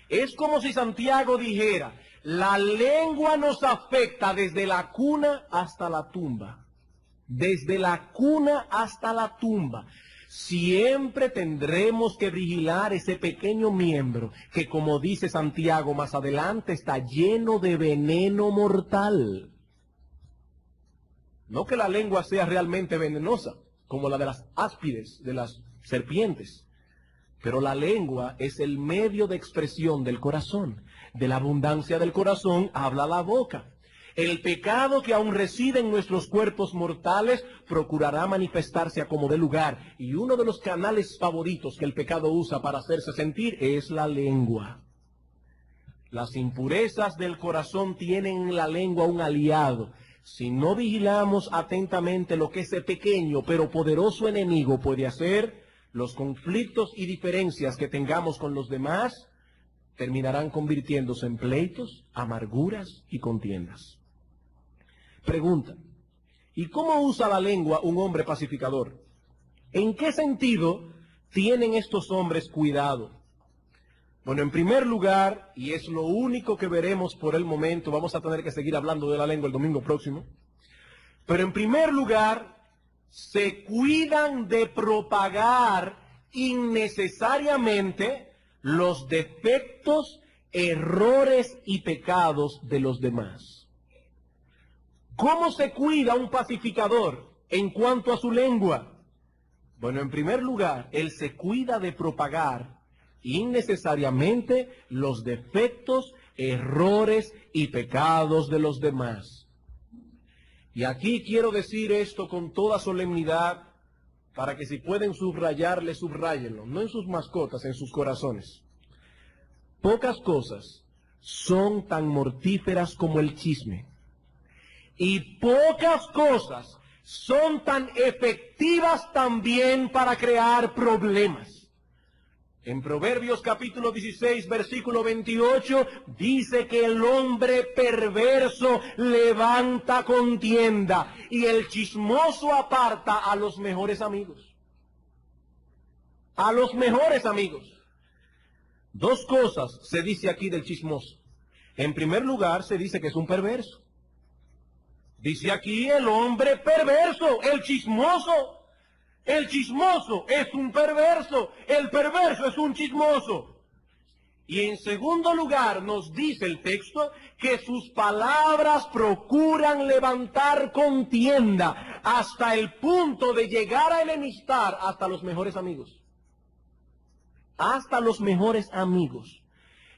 Es como si Santiago dijera, la lengua nos afecta desde la cuna hasta la tumba. Desde la cuna hasta la tumba. Siempre tendremos que vigilar ese pequeño miembro que, como dice Santiago más adelante, está lleno de veneno mortal. No que la lengua sea realmente venenosa, como la de las áspides, de las serpientes, pero la lengua es el medio de expresión del corazón. De la abundancia del corazón habla la boca. El pecado que aún reside en nuestros cuerpos mortales procurará manifestarse a como dé lugar. Y uno de los canales favoritos que el pecado usa para hacerse sentir es la lengua. Las impurezas del corazón tienen en la lengua un aliado. Si no vigilamos atentamente lo que ese pequeño pero poderoso enemigo puede hacer, los conflictos y diferencias que tengamos con los demás terminarán convirtiéndose en pleitos, amarguras y contiendas. Pregunta: ¿y cómo usa la lengua un hombre pacificador? ¿En qué sentido tienen estos hombres cuidado? Bueno, en primer lugar, y es lo único que veremos por el momento, vamos a tener que seguir hablando de la lengua el domingo próximo, pero en primer lugar, se cuidan de propagar innecesariamente los defectos, errores y pecados de los demás. ¿Cómo se cuida un pacificador en cuanto a su lengua? Bueno, en primer lugar, él se cuida de propagar innecesariamente los defectos, errores y pecados de los demás. Y aquí quiero decir esto con toda solemnidad, para que si pueden subrayarle, subrayenlo, no en sus mascotas, en sus corazones. Pocas cosas son tan mortíferas como el chisme, y pocas cosas son tan efectivas también para crear problemas. En Proverbios capítulo 16, versículo 28, dice que el hombre perverso levanta contienda y el chismoso aparta a los mejores amigos. A los mejores amigos. Dos cosas se dice aquí del chismoso. En primer lugar, se dice que es un perverso. Dice aquí el hombre perverso, el chismoso. El chismoso es un perverso, el perverso es un chismoso. Y en segundo lugar nos dice el texto que sus palabras procuran levantar contienda hasta el punto de llegar a enemistar hasta los mejores amigos. Hasta los mejores amigos.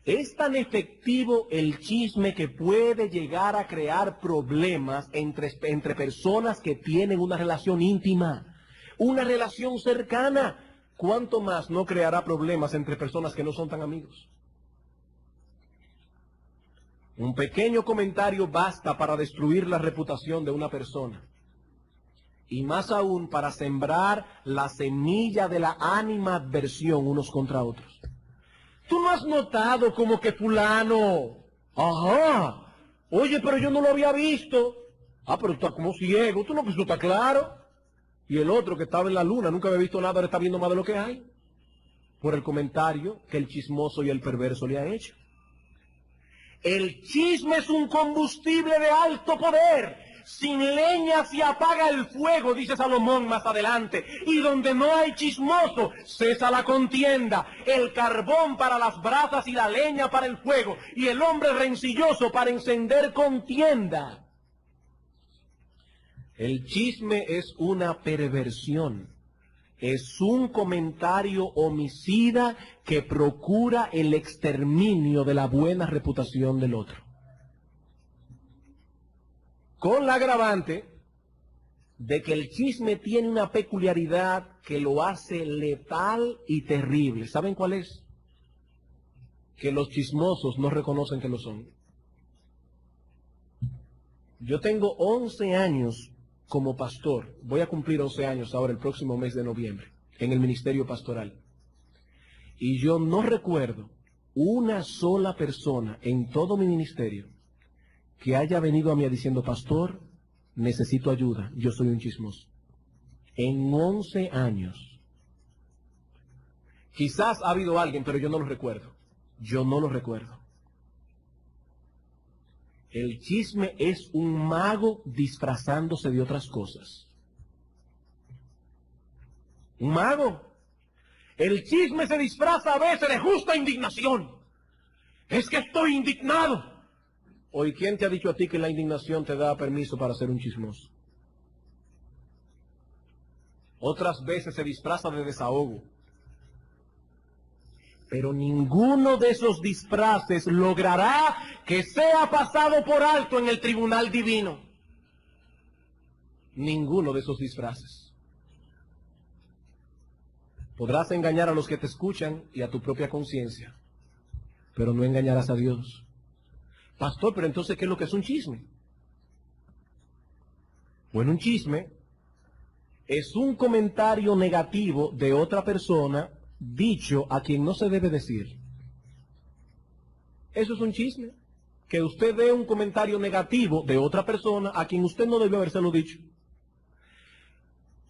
Es tan efectivo el chisme que puede llegar a crear problemas entre personas que tienen una relación íntima, una relación cercana. ¿Cuánto más no creará problemas entre personas que no son tan amigos? Un pequeño comentario basta para destruir la reputación de una persona. Y más aún para sembrar la semilla de la animadversión unos contra otros. ¿Tú no has notado como que fulano? Ajá. Oye, pero yo no lo había visto. Ah, pero está como ciego. ¿Tú no ves? ¿Está claro? Y el otro que estaba en la luna, nunca había visto nada, ahora está viendo más de lo que hay. Por el comentario que el chismoso y el perverso le ha hecho. El chisme es un combustible de alto poder. Sin leña se apaga el fuego, dice Salomón más adelante. Y donde no hay chismoso, cesa la contienda. El carbón para las brasas y la leña para el fuego. Y el hombre rencilloso para encender contienda. El chisme es una perversión. Es un comentario homicida que procura el exterminio de la buena reputación del otro. Con la agravante de que el chisme tiene una peculiaridad que lo hace letal y terrible. ¿Saben cuál es? Que los chismosos no reconocen que lo son. Yo tengo 11 años como pastor. Voy a cumplir 11 años ahora el próximo mes de noviembre en el ministerio pastoral. Y yo no recuerdo una sola persona en todo mi ministerio que haya venido a mí diciendo: pastor, necesito ayuda, yo soy un chismoso. En 11 años. Quizás ha habido alguien, pero yo no lo recuerdo. Yo no lo recuerdo. El chisme es un mago disfrazándose de otras cosas. Un mago. El chisme se disfraza a veces de justa indignación. Es que estoy indignado. Oye, ¿quién te ha dicho a ti que la indignación te da permiso para ser un chismoso? Otras veces se disfraza de desahogo. Pero ninguno de esos disfraces logrará que sea pasado por alto en el tribunal divino. Ninguno de esos disfraces. Podrás engañar a los que te escuchan y a tu propia conciencia, pero no engañarás a Dios. Pastor, pero entonces, ¿qué es lo que es un chisme? Bueno, un chisme es un comentario negativo de otra persona dicho a quien no se debe decir. Eso es un chisme. que usted dé un comentario negativo de otra persona a quien usted no debió habérselo dicho.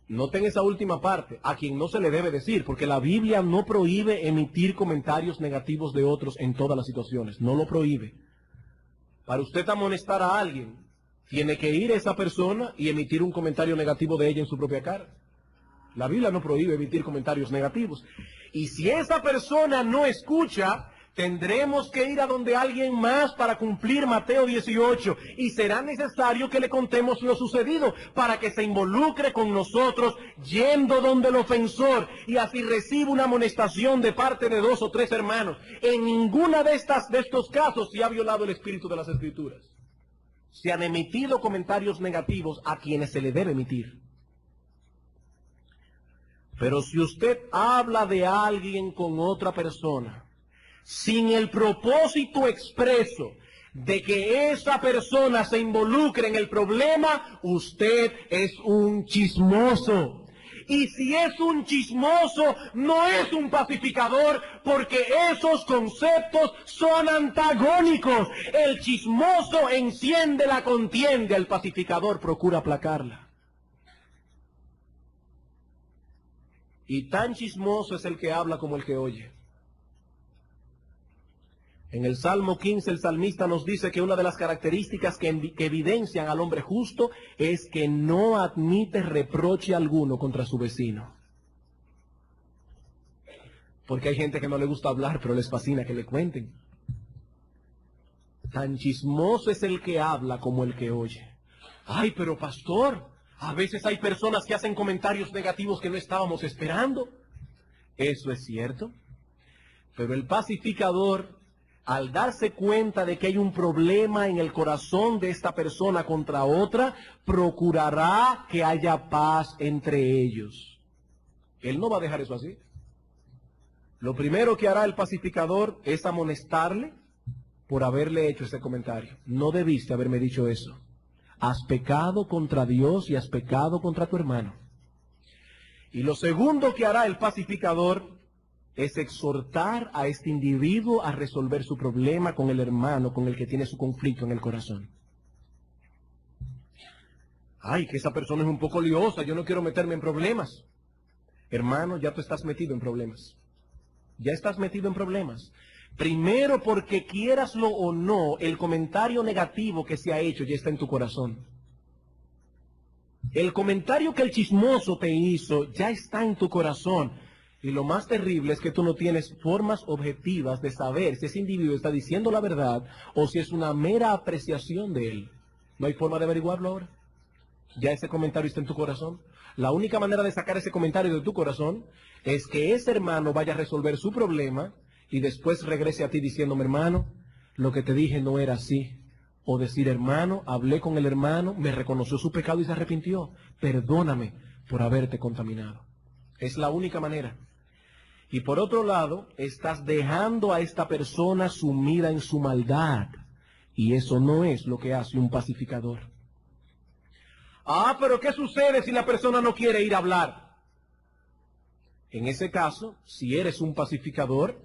Noten esa última parte, a quien no se le debe decir, porque la Biblia no prohíbe emitir comentarios negativos de otros en todas las situaciones, no lo prohíbe. Para usted amonestar a alguien, tiene que ir a esa persona y emitir un comentario negativo de ella en su propia cara. La Biblia no prohíbe emitir comentarios negativos. Y si esa persona no escucha, tendremos que ir a donde alguien más para cumplir Mateo 18. Y será necesario que le contemos lo sucedido para que se involucre con nosotros yendo donde el ofensor y así reciba una amonestación de parte de 2 o 3 hermanos. En ninguna de estos casos se ha violado el espíritu de las Escrituras. Se han emitido comentarios negativos a quienes se le debe emitir. Pero si usted habla de alguien con otra persona, sin el propósito expreso de que esa persona se involucre en el problema, usted es un chismoso. Y si es un chismoso, no es un pacificador, porque esos conceptos son antagónicos. El chismoso enciende la contienda, el pacificador procura aplacarla. Y tan chismoso es el que habla como el que oye. En el Salmo 15 el salmista nos dice que una de las características que evidencian al hombre justo es que no admite reproche alguno contra su vecino. Porque hay gente que no le gusta hablar, pero les fascina que le cuenten. Tan chismoso es el que habla como el que oye. Ay, pero pastor, a veces hay personas que hacen comentarios negativos que no estábamos esperando. Eso es cierto. Pero el pacificador, al darse cuenta de que hay un problema en el corazón de esta persona contra otra, procurará que haya paz entre ellos. Él no va a dejar eso así. Lo primero que hará el pacificador es amonestarle por haberle hecho ese comentario. No debiste haberme dicho eso. Has pecado contra Dios y has pecado contra tu hermano. Y lo segundo que hará el pacificador es exhortar a este individuo a resolver su problema con el hermano con el que tiene su conflicto en el corazón. Ay, que esa persona es un poco liosa, yo no quiero meterme en problemas. Hermano, ya tú estás metido en problemas. Ya estás metido en problemas. Primero, porque quieraslo o no, el comentario negativo que se ha hecho ya está en tu corazón. El comentario que el chismoso te hizo ya está en tu corazón. Y lo más terrible es que tú no tienes formas objetivas de saber si ese individuo está diciendo la verdad o si es una mera apreciación de él. No hay forma de averiguarlo ahora. Ya ese comentario está en tu corazón. La única manera de sacar ese comentario de tu corazón es que ese hermano vaya a resolver su problema y después regrese a ti diciéndome, hermano, lo que te dije no era así. O decir, hermano, hablé con el hermano, me reconoció su pecado y se arrepintió. Perdóname por haberte contaminado. Es la única manera. Y por otro lado, estás dejando a esta persona sumida en su maldad. Y eso no es lo que hace un pacificador. Ah, pero ¿qué sucede si la persona no quiere ir a hablar? En ese caso, si eres un pacificador,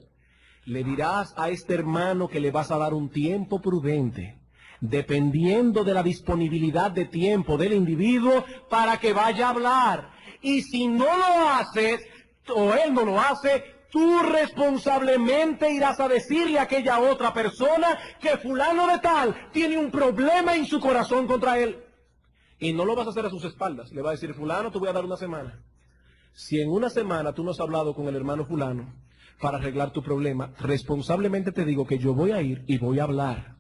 le dirás a este hermano que le vas a dar un tiempo prudente, dependiendo de la disponibilidad de tiempo del individuo para que vaya a hablar. Y si no lo haces, o él no lo hace, tú responsablemente irás a decirle a aquella otra persona que fulano de tal tiene un problema en su corazón contra él. Y no lo vas a hacer a sus espaldas. Le va a decir, fulano, te voy a dar una semana. Si en una semana tú no has hablado con el hermano fulano para arreglar tu problema, responsablemente te digo que yo voy a ir y voy a hablar.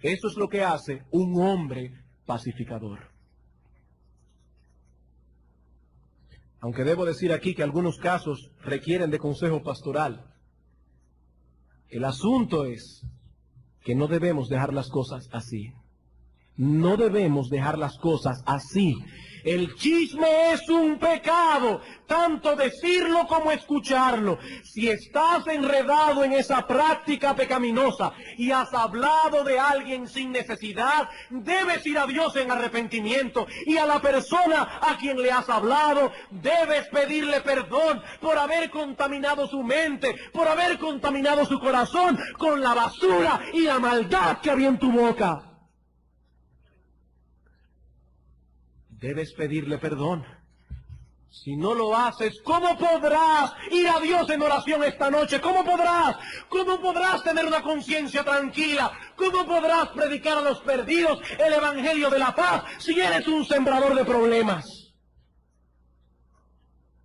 Eso es lo que hace un hombre pacificador. Aunque debo decir aquí que algunos casos requieren de consejo pastoral. El asunto es que no debemos dejar las cosas así. No debemos dejar las cosas así. El chisme es un pecado, tanto decirlo como escucharlo. Si estás enredado en esa práctica pecaminosa y has hablado de alguien sin necesidad, debes ir a Dios en arrepentimiento, y a la persona a quien le has hablado debes pedirle perdón por haber contaminado su mente, por haber contaminado su corazón con la basura y la maldad que había en tu boca. Debes pedirle perdón. Si no lo haces, ¿cómo podrás ir a Dios en oración esta noche? ¿Cómo podrás? ¿Cómo podrás tener una conciencia tranquila? ¿Cómo podrás predicar a los perdidos el evangelio de la paz si eres un sembrador de problemas?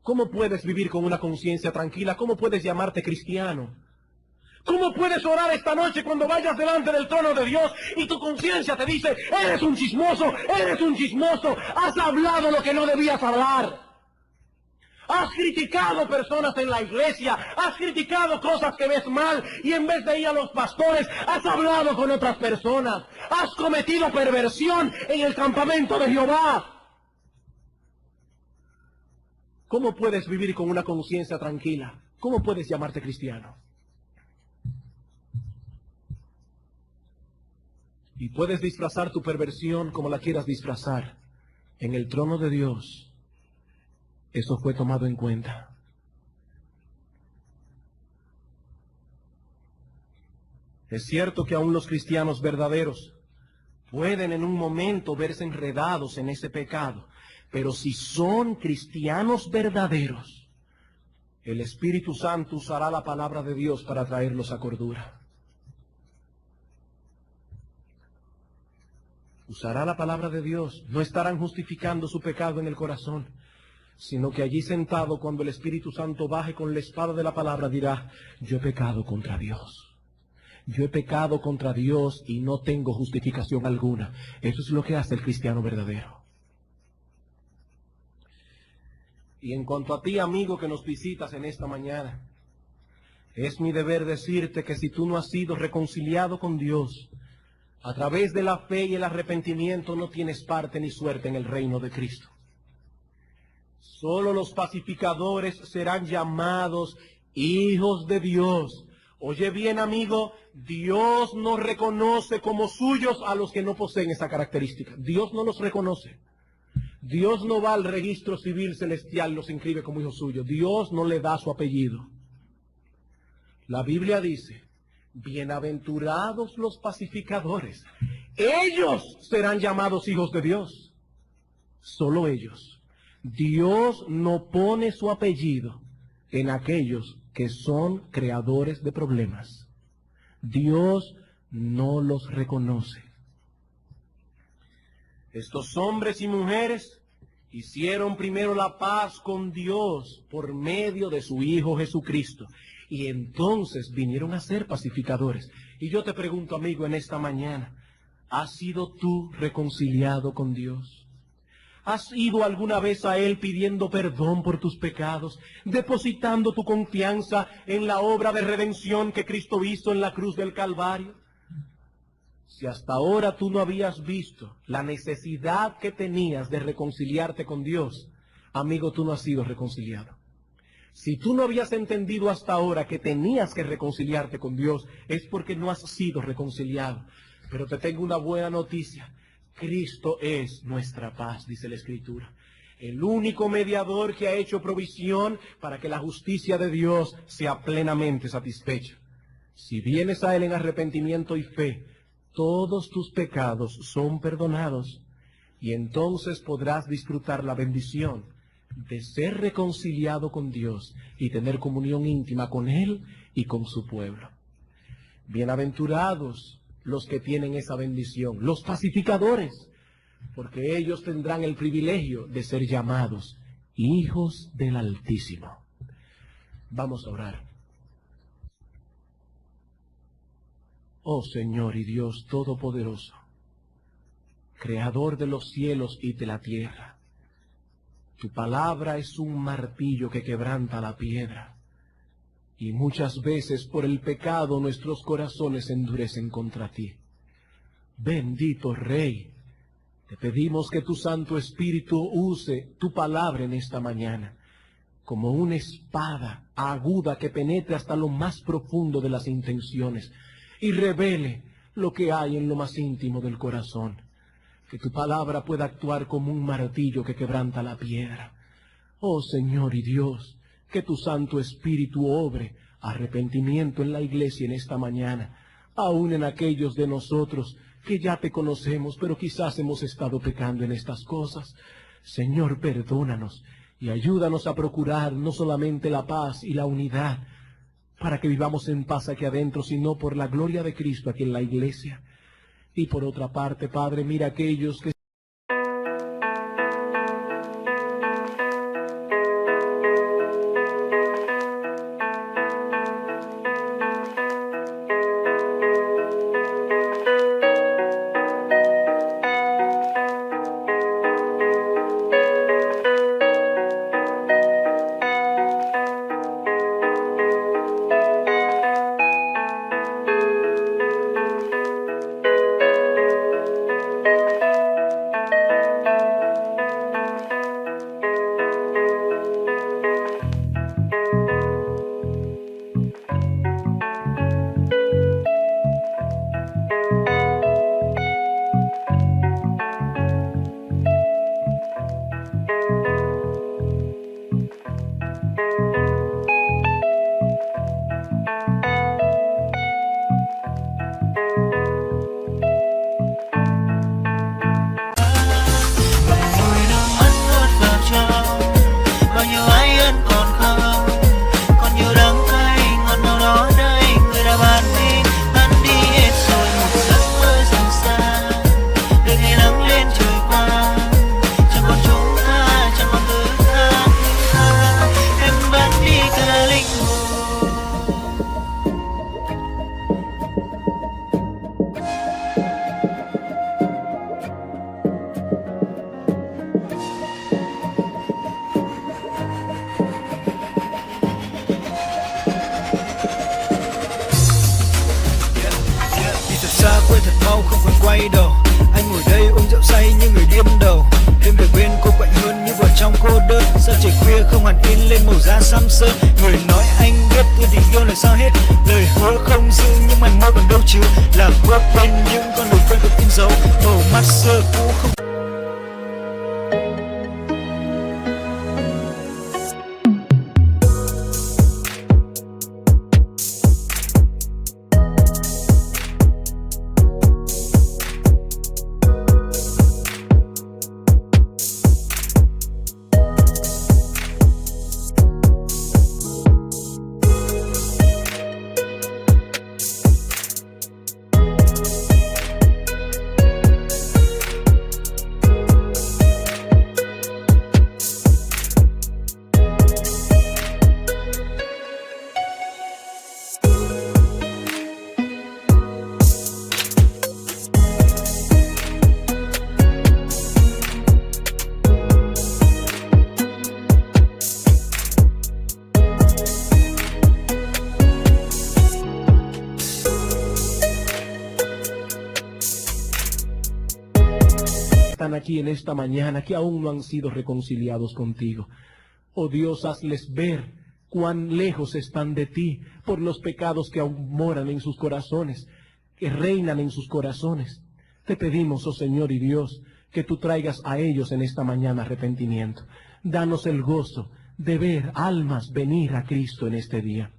¿Cómo puedes vivir con una conciencia tranquila? ¿Cómo puedes llamarte cristiano? ¿Cómo puedes orar esta noche cuando vayas delante del trono de Dios y tu conciencia te dice, eres un chismoso, has hablado lo que no debías hablar? Has criticado personas en la iglesia, has criticado cosas que ves mal, y en vez de ir a los pastores, has hablado con otras personas, has cometido perversión en el campamento de Jehová. ¿Cómo puedes vivir con una conciencia tranquila? ¿Cómo puedes llamarte cristiano? Y puedes disfrazar tu perversión como la quieras disfrazar. En el trono de Dios, eso fue tomado en cuenta. Es cierto que aún los cristianos verdaderos pueden en un momento verse enredados en ese pecado, pero si son cristianos verdaderos, el Espíritu Santo usará la palabra de Dios para traerlos a cordura. Usará la palabra de Dios. No estarán justificando su pecado en el corazón, sino que allí sentado, cuando el Espíritu Santo baje con la espada de la palabra, dirá, yo he pecado contra Dios. Yo he pecado contra Dios y no tengo justificación alguna. Eso es lo que hace el cristiano verdadero. Y en cuanto a ti, amigo, que nos visitas en esta mañana, es mi deber decirte que si tú no has sido reconciliado con Dios a través de la fe y el arrepentimiento, no tienes parte ni suerte en el reino de Cristo. Solo los pacificadores serán llamados hijos de Dios. Oye bien, amigo, Dios no reconoce como suyos a los que no poseen esa característica. Dios no los reconoce. Dios no va al registro civil celestial y los inscribe como hijos suyos. Dios no le da su apellido. La Biblia dice, bienaventurados los pacificadores. Ellos serán llamados hijos de Dios. Solo ellos. Dios no pone su apellido en aquellos que son creadores de problemas. Dios no los reconoce. Estos hombres y mujeres hicieron primero la paz con Dios por medio de su Hijo Jesucristo, y entonces vinieron a ser pacificadores. Y yo te pregunto, amigo, en esta mañana, ¿has sido tú reconciliado con Dios? ¿Has ido alguna vez a Él pidiendo perdón por tus pecados, depositando tu confianza en la obra de redención que Cristo hizo en la cruz del Calvario? Si hasta ahora tú no habías visto la necesidad que tenías de reconciliarte con Dios, amigo, tú no has sido reconciliado. Si tú no habías entendido hasta ahora que tenías que reconciliarte con Dios, es porque no has sido reconciliado. Pero te tengo una buena noticia. Cristo es nuestra paz, dice la Escritura. El único mediador que ha hecho provisión para que la justicia de Dios sea plenamente satisfecha. Si vienes a Él en arrepentimiento y fe, todos tus pecados son perdonados, y entonces podrás disfrutar la bendición de ser reconciliado con Dios y tener comunión íntima con Él y con su pueblo. Bienaventurados los que tienen esa bendición, los pacificadores, porque ellos tendrán el privilegio de ser llamados hijos del Altísimo. Vamos a orar. Oh Señor y Dios Todopoderoso, Creador de los cielos y de la tierra, tu palabra es un martillo que quebranta la piedra, y muchas veces por el pecado nuestros corazones se endurecen contra ti. Bendito Rey, Te pedimos que tu Santo Espíritu use tu palabra en esta mañana como una espada aguda que penetre hasta lo más profundo de las intenciones y revele lo que hay en lo más íntimo del corazón. Que tu palabra pueda actuar como un martillo que quebranta la piedra. Oh Señor y Dios, que tu Santo Espíritu obre arrepentimiento en la iglesia en esta mañana, aun en aquellos de nosotros que ya te conocemos, pero quizás hemos estado pecando en estas cosas. Señor, perdónanos y ayúdanos a procurar no solamente la paz y la unidad, para que vivamos en paz aquí adentro, sino por la gloria de Cristo aquí en la iglesia. Y por otra parte, Padre, mira aquellos que không còn quay đầu. Anh ngồi đây uống rượu say như người điên đầu. Đêm về bên cô quạnh hơn như vào trong cô đơn. Sao trời khuya không hẳn in lên màu da xám sơn. Người nói anh biết tôi tình yêu là sao hết. Lời hứa không giữ nhưng màn môi còn đâu chứ. Là bước bên những con đường quen thuộc in dấu. Màu mắt xưa cũ không. Están aquí en esta mañana que aún no han sido reconciliados contigo. Oh Dios, hazles ver cuán lejos están de ti por los pecados que aún moran en sus corazones, que reinan en sus corazones. Te pedimos, oh Señor y Dios, que tú traigas a ellos en esta mañana arrepentimiento. Danos el gozo de ver almas venir a Cristo en este día.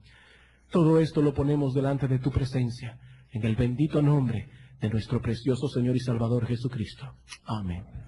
Todo esto lo ponemos delante de tu presencia, en el bendito nombre de nuestro precioso Señor y Salvador Jesucristo. Amén.